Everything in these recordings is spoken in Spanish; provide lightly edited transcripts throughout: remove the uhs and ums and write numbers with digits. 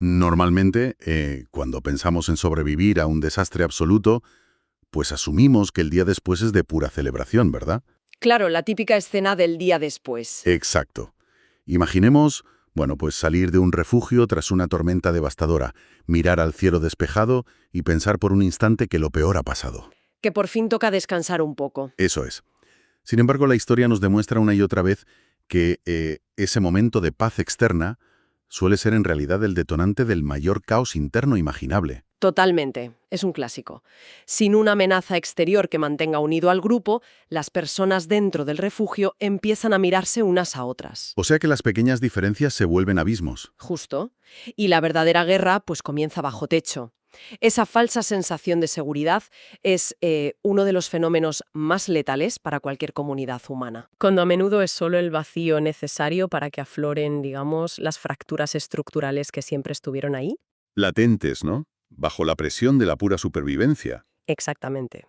Normalmente, cuando pensamos en sobrevivir a un desastre absoluto, pues asumimos que el día después es de pura celebración, ¿verdad? Claro, la típica escena del día después. Exacto. Imaginemos, bueno, pues salir de un refugio tras una tormenta devastadora, mirar al cielo despejado y pensar por un instante que lo peor ha pasado. Que por fin toca descansar un poco. Eso es. Sin embargo, la historia nos demuestra una y otra vez que ese momento de paz externa suele ser en realidad el detonante del mayor caos interno imaginable. Totalmente, es un clásico. Sin una amenaza exterior que mantenga unido al grupo, las personas dentro del refugio empiezan a mirarse unas a otras. O sea que las pequeñas diferencias se vuelven abismos. Justo. Y la verdadera guerra pues comienza bajo techo. Esa falsa sensación de seguridad es uno de los fenómenos más letales para cualquier comunidad humana. Cuando a menudo es solo el vacío necesario para que afloren, digamos, las fracturas estructurales que siempre estuvieron ahí. Latentes, ¿no? Bajo la presión de la pura supervivencia. Exactamente.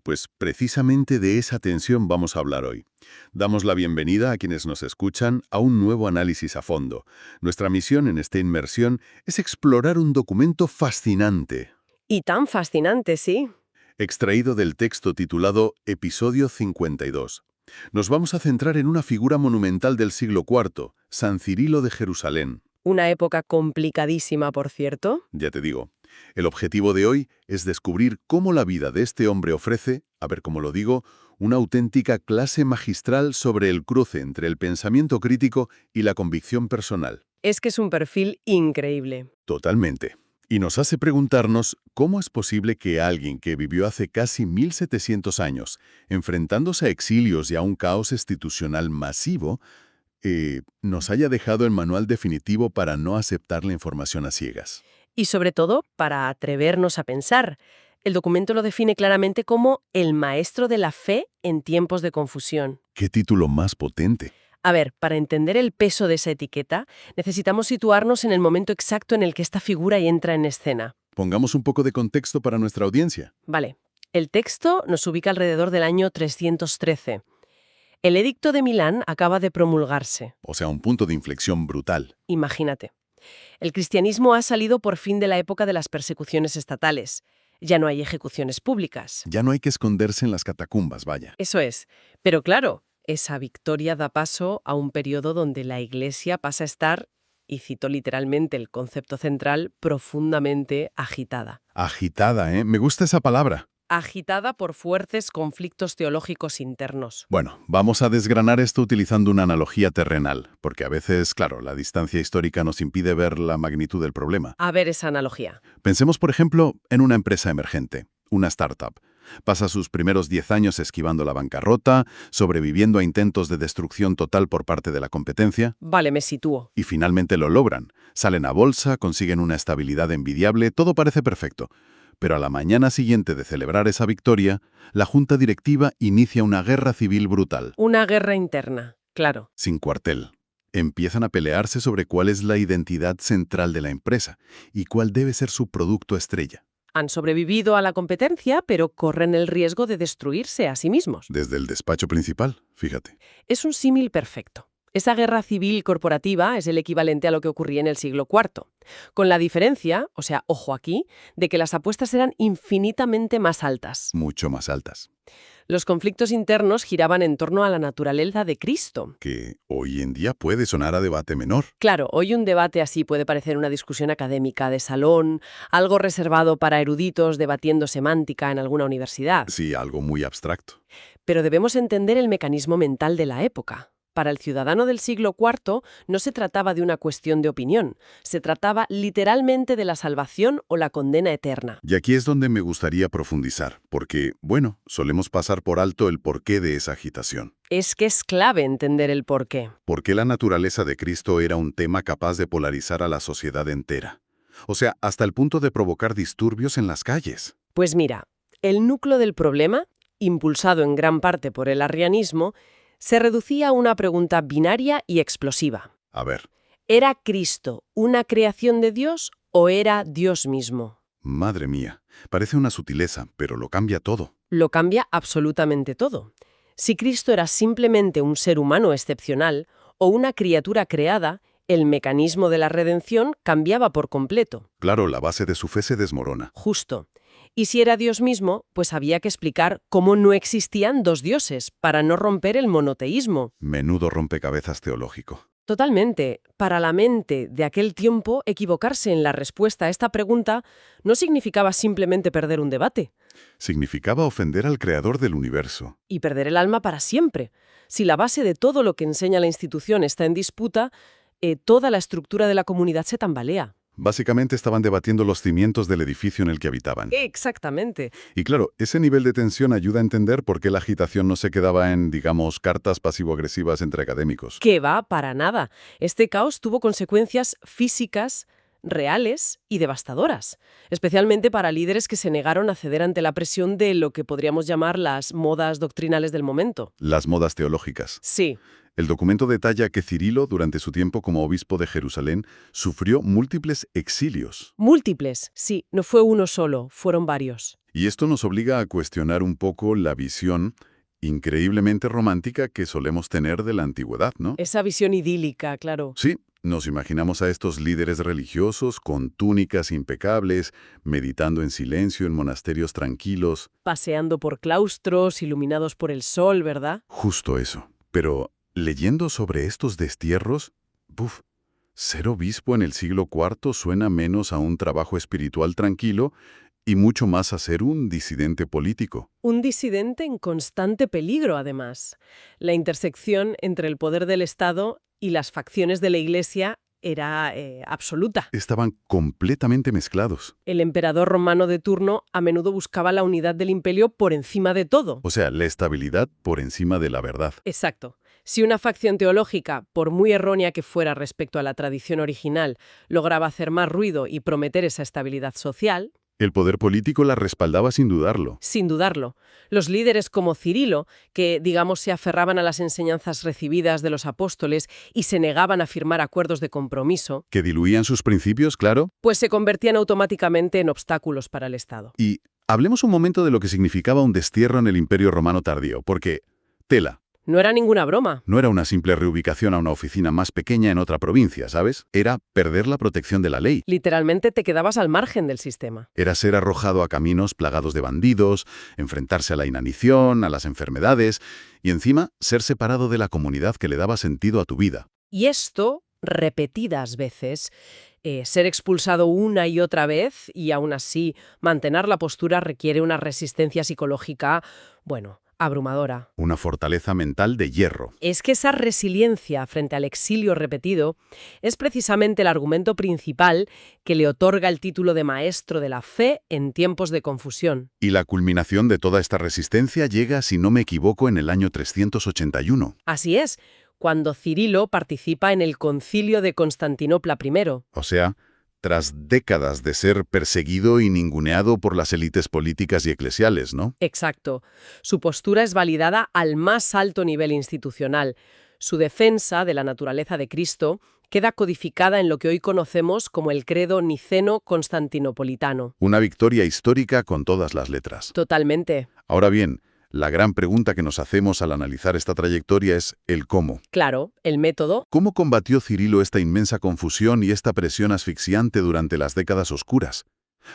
Pues precisamente de esa tensión vamos a hablar hoy. Damos la bienvenida a quienes nos escuchan a un nuevo análisis a fondo. Nuestra misión en esta inmersión es explorar un documento fascinante, Y tan fascinante, sí. extraído del texto titulado Episodio 52. Nos vamos a centrar en una figura monumental del siglo IV, San Cirilo de Jerusalén. Una época complicadísima, por cierto. Ya te digo, el objetivo de hoy es descubrir cómo la vida de este hombre ofrece, a ver cómo lo digo, una auténtica clase magistral sobre el cruce entre el pensamiento crítico y la convicción personal. Es que es un perfil increíble. Totalmente. Y nos hace preguntarnos cómo es posible que alguien que vivió hace casi 1700 años, enfrentándose a exilios y a un caos institucional masivo, nos haya dejado el manual definitivo para no aceptar la información a ciegas. Y sobre todo, para atrevernos a pensar. El documento lo define claramente como el maestro de la fe en tiempos de confusión. ¿Qué título más potente? A ver, para entender el peso de esa etiqueta, necesitamos situarnos en el momento exacto en el que esta figura entra en escena. Pongamos un poco de contexto para nuestra audiencia. Vale, el texto nos ubica alrededor del año 313. El Edicto de Milán acaba de promulgarse. O sea, un punto de inflexión brutal. Imagínate. El cristianismo ha salido por fin de la época de las persecuciones estatales. Ya no hay ejecuciones públicas. Ya no hay que esconderse en las catacumbas, vaya. Eso es. Pero claro, esa victoria da paso a un periodo donde la Iglesia pasa a estar, y cito literalmente el concepto central, profundamente agitada. Agitada, ¿eh? Me gusta esa palabra. Agitada por fuertes conflictos teológicos internos. Bueno, vamos a desgranar esto utilizando una analogía terrenal, porque a veces, claro, la distancia histórica nos impide ver la magnitud del problema. A ver esa analogía. Pensemos, por ejemplo, en una empresa emergente, una startup. Pasa sus primeros 10 años esquivando la bancarrota, sobreviviendo a intentos de destrucción total por parte de la competencia, Vale, me sitúo. y finalmente lo logran. Salen a bolsa, consiguen una estabilidad envidiable, todo parece perfecto. Pero a la mañana siguiente de celebrar esa victoria, la junta directiva inicia una guerra civil brutal, Una guerra interna, claro. sin cuartel. Empiezan a pelearse sobre cuál es la identidad central de la empresa y cuál debe ser su producto estrella. Han sobrevivido a la competencia, pero corren el riesgo de destruirse a sí mismos. Desde el despacho principal, fíjate. Es un símil perfecto. Esa guerra civil corporativa es el equivalente a lo que ocurría en el siglo IV, con la diferencia, o sea, ojo aquí, de que las apuestas eran infinitamente más altas. Mucho más altas. Los conflictos internos giraban en torno a la naturaleza de Cristo. Que hoy en día puede sonar a debate menor. Claro, hoy un debate así puede parecer una discusión académica de salón, algo reservado para eruditos debatiendo semántica en alguna universidad. Sí, algo muy abstracto. Pero debemos entender el mecanismo mental de la época. Para el ciudadano del siglo IV no se trataba de una cuestión de opinión, se trataba literalmente de la salvación o la condena eterna. Y aquí es donde me gustaría profundizar, porque, bueno, solemos pasar por alto el porqué de esa agitación. Es que es clave entender el porqué. ¿Por qué la naturaleza de Cristo era un tema capaz de polarizar a la sociedad entera? O sea, hasta el punto de provocar disturbios en las calles. Pues mira, el núcleo del problema, impulsado en gran parte por el arrianismo, se reducía a una pregunta binaria y explosiva. A ver, ¿Era Cristo una creación de Dios o era Dios mismo? madre mía, parece una sutileza, pero lo cambia todo. Lo cambia absolutamente todo. Si Cristo era simplemente un ser humano excepcional o una criatura creada, el mecanismo de la redención cambiaba por completo. Claro, la base de su fe se desmorona. Justo. Y si era Dios mismo, pues había que explicar cómo no existían dos dioses, para no romper el monoteísmo. Menudo rompecabezas teológico. Totalmente. Para la mente de aquel tiempo, equivocarse en la respuesta a esta pregunta no significaba simplemente perder un debate. Significaba ofender al creador del universo. Y perder el alma para siempre. Si la base de todo lo que enseña la institución está en disputa, toda la estructura de la comunidad se tambalea. Básicamente estaban debatiendo los cimientos del edificio en el que habitaban. Exactamente. Y claro, ese nivel de tensión ayuda a entender por qué la agitación no se quedaba en, digamos, cartas pasivo-agresivas entre académicos. Que va, para nada. Este caos tuvo consecuencias físicas, reales y devastadoras, especialmente para líderes que se negaron a ceder ante la presión de lo que podríamos llamar las modas doctrinales del momento. Las modas teológicas. Sí. El documento detalla que Cirilo, durante su tiempo como obispo de Jerusalén, sufrió múltiples exilios. Múltiples, sí, no fue uno solo, fueron varios. Y esto nos obliga a cuestionar un poco la visión increíblemente romántica que solemos tener de la antigüedad, ¿no? Esa visión idílica, claro. Sí, nos imaginamos a estos líderes religiosos con túnicas impecables, meditando en silencio en monasterios tranquilos. Paseando por claustros, iluminados por el sol, ¿verdad? Justo eso. Pero leyendo sobre estos destierros, ser obispo en el siglo IV suena menos a un trabajo espiritual tranquilo y mucho más a ser un disidente político. Un disidente en constante peligro, además. La intersección entre el poder del Estado y las facciones de la Iglesia era absoluta. Estaban completamente mezclados. El emperador romano de turno a menudo buscaba la unidad del imperio por encima de todo. O sea, la estabilidad por encima de la verdad. Exacto. Si una facción teológica, por muy errónea que fuera respecto a la tradición original, lograba hacer más ruido y prometer esa estabilidad social, El poder político la respaldaba sin dudarlo. sin dudarlo, los líderes como Cirilo, que, digamos, se aferraban a las enseñanzas recibidas de los apóstoles y se negaban a firmar acuerdos de compromiso, Que diluían sus principios, claro. pues se convertían automáticamente en obstáculos para el Estado. Y hablemos un momento de lo que significaba un destierro en el Imperio Romano tardío, porque, tela, No era ninguna broma. no era una simple reubicación a una oficina más pequeña en otra provincia, ¿sabes? Era perder la protección de la ley. Literalmente te quedabas al margen del sistema. Era ser arrojado a caminos plagados de bandidos, enfrentarse a la inanición, a las enfermedades, y encima ser separado de la comunidad que le daba sentido a tu vida. Y esto, repetidas veces, ser expulsado una y otra vez y aún así mantener la postura requiere una resistencia psicológica, bueno, abrumadora. Una fortaleza mental de hierro. Es que esa resiliencia frente al exilio repetido es precisamente el argumento principal que le otorga el título de maestro de la fe en tiempos de confusión. Y la culminación de toda esta resistencia llega, si no me equivoco, en el año 381. Así es, cuando Cirilo participa en el Concilio de Constantinopla I. O sea, tras décadas de ser perseguido y ninguneado por las élites políticas y eclesiales, ¿no? Exacto. Su postura es validada al más alto nivel institucional. Su defensa de la naturaleza de Cristo queda codificada en lo que hoy conocemos como el credo niceno-constantinopolitano. Una victoria histórica con todas las letras. Totalmente. Ahora bien, la gran pregunta que nos hacemos al analizar esta trayectoria es el cómo. Claro, el método. ¿Cómo combatió Cirilo esta inmensa confusión y esta presión asfixiante durante las décadas oscuras?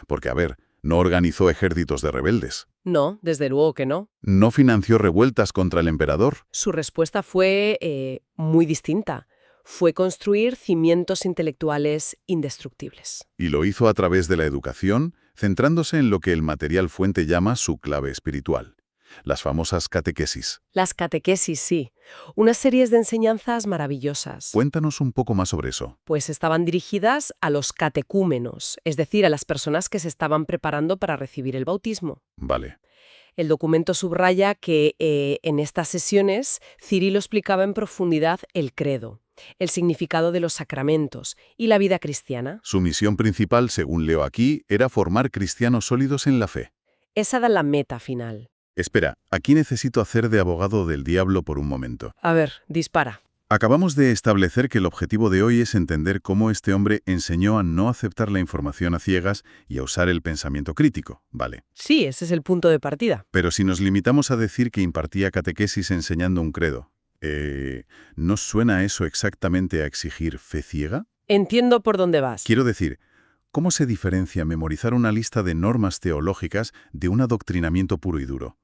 Porque, a ver, no organizó ejércitos de rebeldes. No, desde luego que no. No financió revueltas contra el emperador. Su respuesta fue muy distinta. Fue construir cimientos intelectuales indestructibles. Y lo hizo a través de la educación, centrándose en lo que el material fuente llama su clave espiritual. Las famosas catequesis. Las catequesis, sí. Unas series de enseñanzas maravillosas. Cuéntanos un poco más sobre eso. Pues estaban dirigidas a los catecúmenos, es decir, a las personas que se estaban preparando para recibir el bautismo. Vale. El documento subraya que en estas sesiones Cirilo explicaba en profundidad el credo, el significado de los sacramentos y la vida cristiana. Su misión principal, según leo aquí, era formar cristianos sólidos en la fe. Esa era la meta final. Espera, aquí necesito hacer de abogado del diablo por un momento. A ver, dispara. Acabamos de establecer que el objetivo de hoy es entender cómo este hombre enseñó a no aceptar la información a ciegas y a usar el pensamiento crítico, ¿vale? Sí, ese es el punto de partida. Pero si nos limitamos a decir que impartía catequesis enseñando un credo, ¿No suena eso exactamente a exigir fe ciega? Entiendo por dónde vas. Quiero decir, ¿cómo se diferencia memorizar una lista de normas teológicas de un adoctrinamiento puro y duro?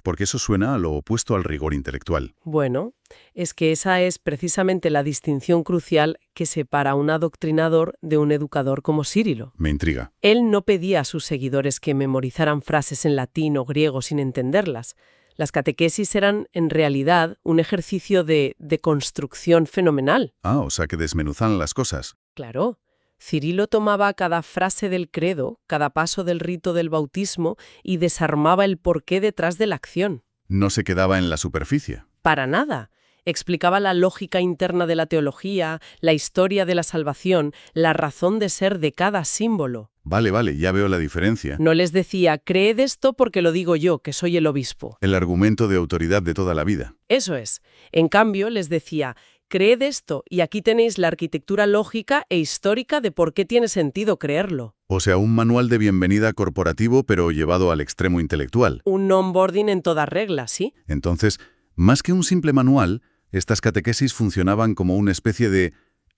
Porque eso suena a lo opuesto al rigor intelectual. Bueno, es que esa es precisamente la distinción crucial que separa a un adoctrinador de un educador como Círilo. Me intriga. Él no pedía a sus seguidores que memorizaran frases en latín o griego sin entenderlas. Las catequesis eran, en realidad, un ejercicio de construcción fenomenal. Ah, o sea que desmenuzan las cosas. Claro. Cirilo tomaba cada frase del credo, cada paso del rito del bautismo y desarmaba el porqué detrás de la acción. No se quedaba en la superficie. Para nada. Explicaba la lógica interna de la teología, la historia de la salvación, la razón de ser de cada símbolo. Vale, ya veo la diferencia. No les decía, creed esto porque lo digo yo, que soy el obispo. El argumento de autoridad de toda la vida. Eso es. En cambio, les decía, creed esto y aquí tenéis la arquitectura lógica e histórica de por qué tiene sentido creerlo. O sea, un manual de bienvenida corporativo pero llevado al extremo intelectual. Un onboarding en toda regla, ¿sí? Entonces, más que un simple manual, estas catequesis funcionaban como una especie de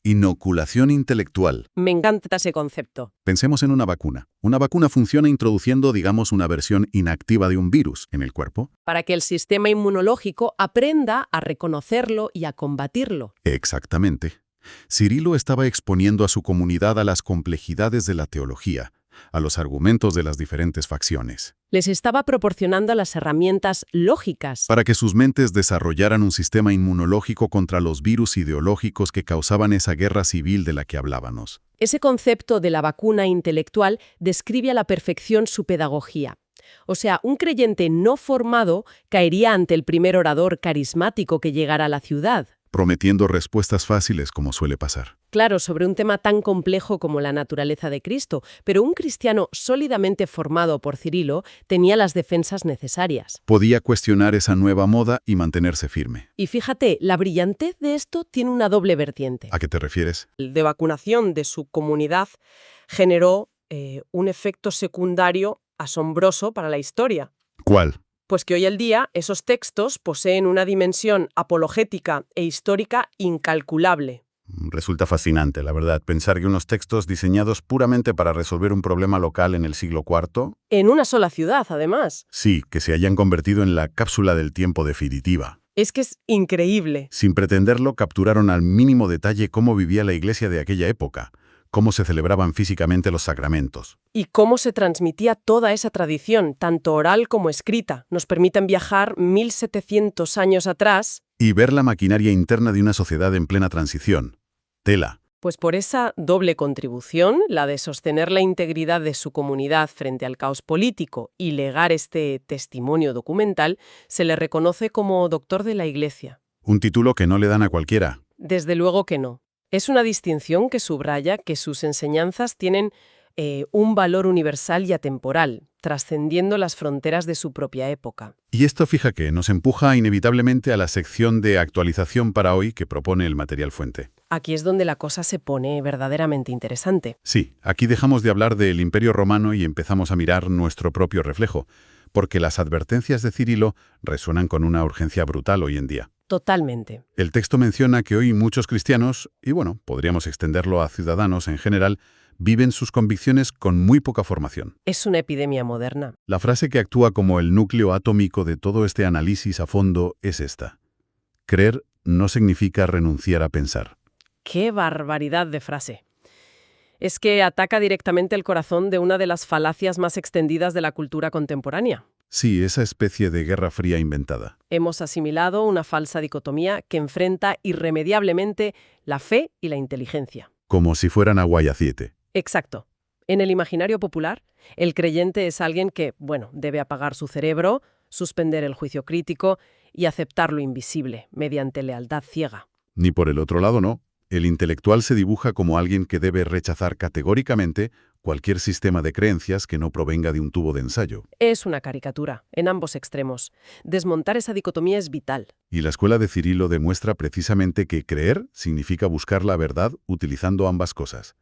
inoculación intelectual. Me encanta ese concepto. Pensemos en una vacuna. Una vacuna funciona introduciendo, digamos, una versión inactiva de un virus en el cuerpo. Para que el sistema inmunológico aprenda a reconocerlo y a combatirlo. Exactamente. Cirilo estaba exponiendo a su comunidad a las complejidades de la teología, a los argumentos de las diferentes facciones, Les estaba proporcionando las herramientas lógicas. para que sus mentes desarrollaran un sistema inmunológico contra los virus ideológicos que causaban esa guerra civil de la que hablábamos. Ese concepto de la vacuna intelectual describe a la perfección su pedagogía. O sea, un creyente no formado caería ante el primer orador carismático que llegara a la ciudad. Prometiendo respuestas fáciles como suele pasar. Claro, sobre un tema tan complejo como la naturaleza de Cristo, pero un cristiano sólidamente formado por Cirilo tenía las defensas necesarias. Podía cuestionar esa nueva moda y mantenerse firme. Y fíjate, la brillantez de esto tiene una doble vertiente. ¿A qué te refieres? El de vacunación de su comunidad generó un efecto secundario asombroso para la historia. ¿Cuál? Pues que hoy en día esos textos poseen una dimensión apologética e histórica incalculable. Resulta fascinante, la verdad, pensar que unos textos diseñados puramente para resolver un problema local en el siglo IV, En una sola ciudad, además. sí, que se hayan convertido en la cápsula del tiempo definitiva. Es que es increíble. Sin pretenderlo, capturaron al mínimo detalle cómo vivía la iglesia de aquella época, cómo se celebraban físicamente los sacramentos. Y cómo se transmitía toda esa tradición, tanto oral como escrita. Nos permiten viajar 1700 años atrás. Y ver la maquinaria interna de una sociedad en plena transición. Tela. Pues por esa doble contribución, la de sostener la integridad de su comunidad frente al caos político y legar este testimonio documental, se le reconoce como doctor de la Iglesia. Un título que no le dan a cualquiera. Desde luego que no. Es una distinción que subraya que sus enseñanzas tienen un valor universal y atemporal, trascendiendo las fronteras de su propia época. Y esto, fija que nos empuja inevitablemente a la sección de actualización para hoy que propone el material fuente. Aquí es donde la cosa se pone verdaderamente interesante. Sí, aquí dejamos de hablar del Imperio Romano y empezamos a mirar nuestro propio reflejo, porque las advertencias de Cirilo resuenan con una urgencia brutal hoy en día. Totalmente. El texto menciona que hoy muchos cristianos, y bueno, podríamos extenderlo a ciudadanos en general, viven sus convicciones con muy poca formación. Es una epidemia moderna. La frase que actúa como el núcleo atómico de todo este análisis a fondo es esta. Creer no significa renunciar a pensar. ¡Qué barbaridad de frase! Es que ataca directamente el corazón de una de las falacias más extendidas de la cultura contemporánea. Sí, esa especie de guerra fría inventada. Hemos asimilado una falsa dicotomía que enfrenta irremediablemente la fe y la inteligencia. Como si fueran agua y aceite. Exacto. En el imaginario popular, el creyente es alguien que, debe apagar su cerebro, suspender el juicio crítico y aceptar lo invisible mediante lealtad ciega. Ni por el otro lado, no. El intelectual se dibuja como alguien que debe rechazar categóricamente cualquier sistema de creencias que no provenga de un tubo de ensayo. Es una caricatura, en ambos extremos. Desmontar esa dicotomía es vital. Y la escuela de Cirilo demuestra precisamente que creer significa buscar la verdad utilizando ambas cosas,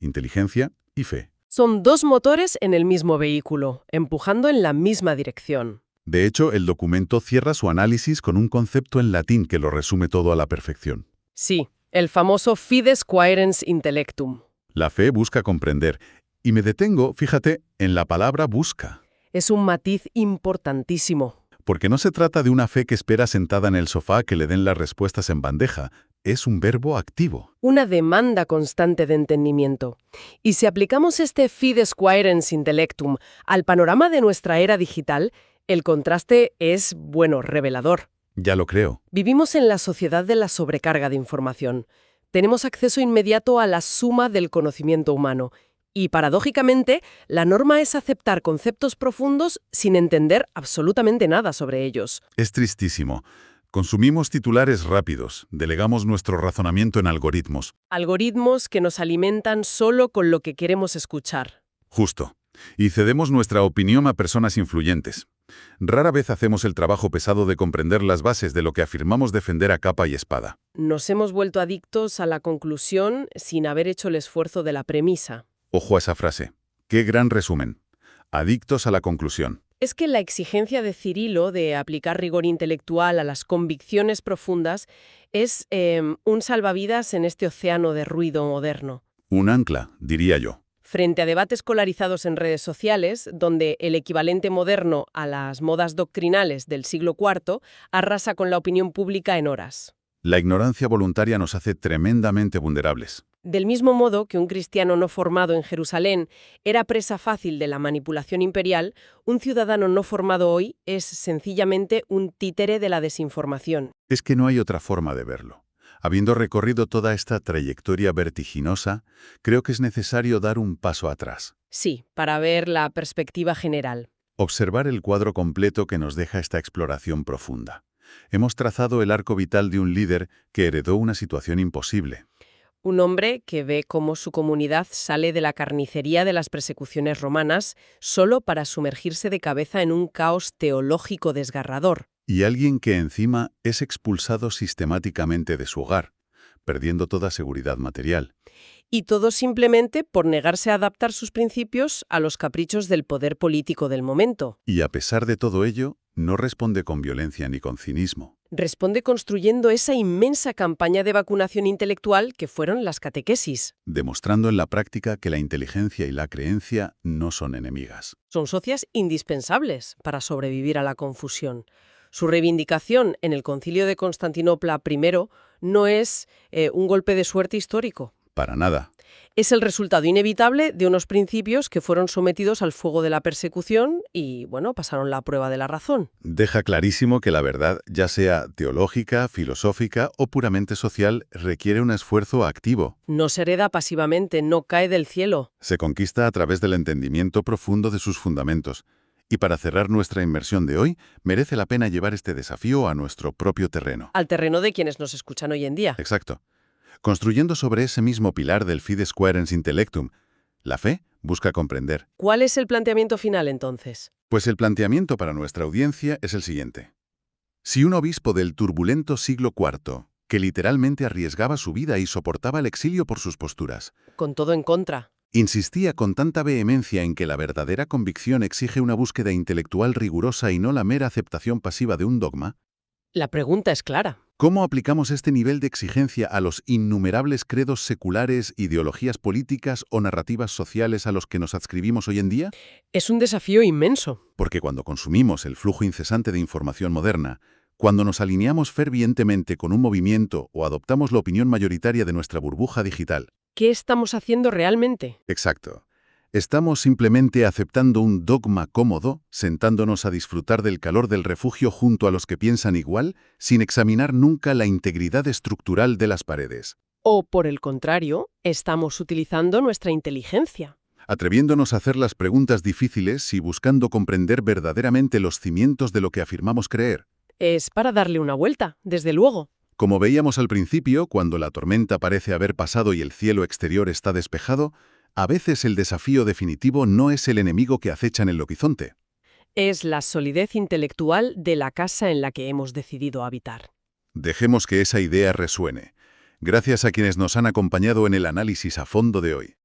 inteligencia y fe. Son dos motores en el mismo vehículo, empujando en la misma dirección. De hecho, el documento cierra su análisis con un concepto en latín que lo resume todo a la perfección. Sí, el famoso fides quaerens intellectum. La fe busca comprender. Y me detengo, fíjate, en la palabra busca. Es un matiz importantísimo. Porque no se trata de una fe que espera sentada en el sofá que le den las respuestas en bandeja. Es un verbo activo. Una demanda constante de entendimiento. Y si aplicamos este fides quaerens intellectum al panorama de nuestra era digital, el contraste es, bueno, revelador. Ya lo creo. Vivimos en la sociedad de la sobrecarga de información. Tenemos acceso inmediato a la suma del conocimiento humano. Y, paradójicamente, la norma es aceptar conceptos profundos sin entender absolutamente nada sobre ellos. Es tristísimo. Consumimos titulares rápidos, delegamos nuestro razonamiento en algoritmos. Algoritmos que nos alimentan solo con lo que queremos escuchar. Justo. Y cedemos nuestra opinión a personas influyentes. Rara vez hacemos el trabajo pesado de comprender las bases de lo que afirmamos defender a capa y espada. Nos hemos vuelto adictos a la conclusión sin haber hecho el esfuerzo de la premisa. Ojo a esa frase. ¡Qué gran resumen! Adictos a la conclusión. Es que la exigencia de Cirilo de aplicar rigor intelectual a las convicciones profundas es un salvavidas en este océano de ruido moderno. Un ancla, diría yo. Frente a debates polarizados en redes sociales, donde el equivalente moderno a las modas doctrinales del siglo IV arrasa con la opinión pública en horas. La ignorancia voluntaria nos hace tremendamente vulnerables. Del mismo modo que un cristiano no formado en Jerusalén era presa fácil de la manipulación imperial, un ciudadano no formado hoy es sencillamente un títere de la desinformación. Es que no hay otra forma de verlo. Habiendo recorrido toda esta trayectoria vertiginosa, creo que es necesario dar un paso atrás. Sí, para ver la perspectiva general. Observar el cuadro completo que nos deja esta exploración profunda. Hemos trazado el arco vital de un líder que heredó una situación imposible. Un hombre que ve cómo su comunidad sale de la carnicería de las persecuciones romanas solo para sumergirse de cabeza en un caos teológico desgarrador. Y alguien que encima es expulsado sistemáticamente de su hogar, perdiendo toda seguridad material. Y todo simplemente por negarse a adaptar sus principios a los caprichos del poder político del momento. Y a pesar de todo ello, no responde con violencia ni con cinismo. Responde construyendo esa inmensa campaña de vacunación intelectual que fueron las catequesis. Demostrando en la práctica que la inteligencia y la creencia no son enemigas. Son socias indispensables para sobrevivir a la confusión. Su reivindicación en el Concilio de Constantinopla I no es un golpe de suerte histórico. Para nada. Es el resultado inevitable de unos principios que fueron sometidos al fuego de la persecución y, bueno, pasaron la prueba de la razón. Deja clarísimo que la verdad, ya sea teológica, filosófica o puramente social, requiere un esfuerzo activo. No se hereda pasivamente, no cae del cielo. Se conquista a través del entendimiento profundo de sus fundamentos. Y para cerrar nuestra inmersión de hoy, merece la pena llevar este desafío a nuestro propio terreno. Al terreno de quienes nos escuchan hoy en día. Exacto. Construyendo sobre ese mismo pilar del fides quaerens intellectum, la fe busca comprender. ¿Cuál es el planteamiento final, entonces? Pues el planteamiento para nuestra audiencia es el siguiente. Si un obispo del turbulento siglo IV, que literalmente arriesgaba su vida y soportaba el exilio por sus posturas, Con todo en contra. insistía con tanta vehemencia en que la verdadera convicción exige una búsqueda intelectual rigurosa y no la mera aceptación pasiva de un dogma, La pregunta es clara. ¿cómo aplicamos este nivel de exigencia a los innumerables credos seculares, ideologías políticas o narrativas sociales a los que nos adscribimos hoy en día? Es un desafío inmenso. Porque cuando consumimos el flujo incesante de información moderna, cuando nos alineamos fervientemente con un movimiento o adoptamos la opinión mayoritaria de nuestra burbuja digital. ¿Qué estamos haciendo realmente? Exacto. Estamos simplemente aceptando un dogma cómodo, sentándonos a disfrutar del calor del refugio junto a los que piensan igual, sin examinar nunca la integridad estructural de las paredes. O, por el contrario, estamos utilizando nuestra inteligencia. Atreviéndonos a hacer las preguntas difíciles y buscando comprender verdaderamente los cimientos de lo que afirmamos creer. Es para darle una vuelta, desde luego. Como veíamos al principio, cuando la tormenta parece haber pasado y el cielo exterior está despejado, a veces el desafío definitivo no es el enemigo que acecha en el horizonte. Es la solidez intelectual de la casa en la que hemos decidido habitar. Dejemos que esa idea resuene. Gracias a quienes nos han acompañado en el análisis a fondo de hoy.